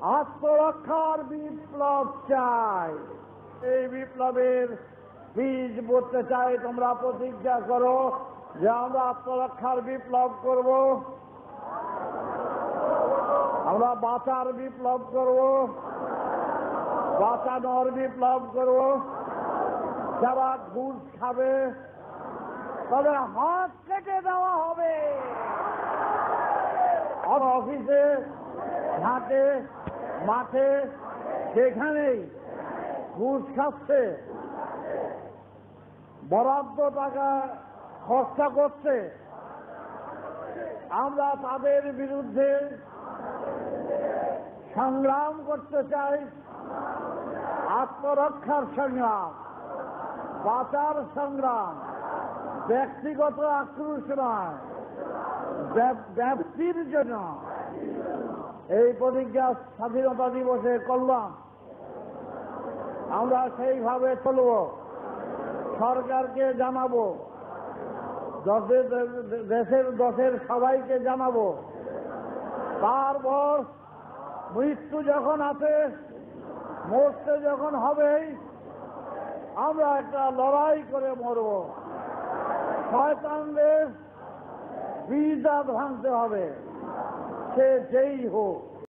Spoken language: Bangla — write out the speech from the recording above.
আত্মরক্ষার বিপ্লব চাই। এই বিপ্লবের বীজ বুনতে চাই। তোমরা প্রতিজ্ঞা করো যে আমরা আত্মরক্ষার বিপ্লব করব, আমরা বাঁচার বিপ্লব করব, বাঁচানোর বিপ্লব করব। যারা ঘুষ খাবে তাদের হাত কেটে দেওয়া হবে। অফিসে, ঘাটে, মাঠে, যেখানেই ঘুষ খাচ্ছে, বরাদ্দ টাকা খরচা করছে, আমরা তাদের বিরুদ্ধে সংগ্রাম করতে চাই। আত্মরক্ষার সংগ্রাম, বাঁচার সংগ্রাম, ব্যক্তিগত আক্রোশ নয়, ব্যক্তির জন্য। এই প্রতিজ্ঞা স্বাধীনতা দিবসে করলাম, আমরা সেইভাবে চলব। সরকারকে জানাবো, দেশের সবাইকে জানাবো। তারপর মৃত্যু যখন আছে, মরতে যখন হবেই, আমরা একটা লড়াই করে মরব। শয়তানদের বিজাত ভাঙতে হবে, সে যেই হোক।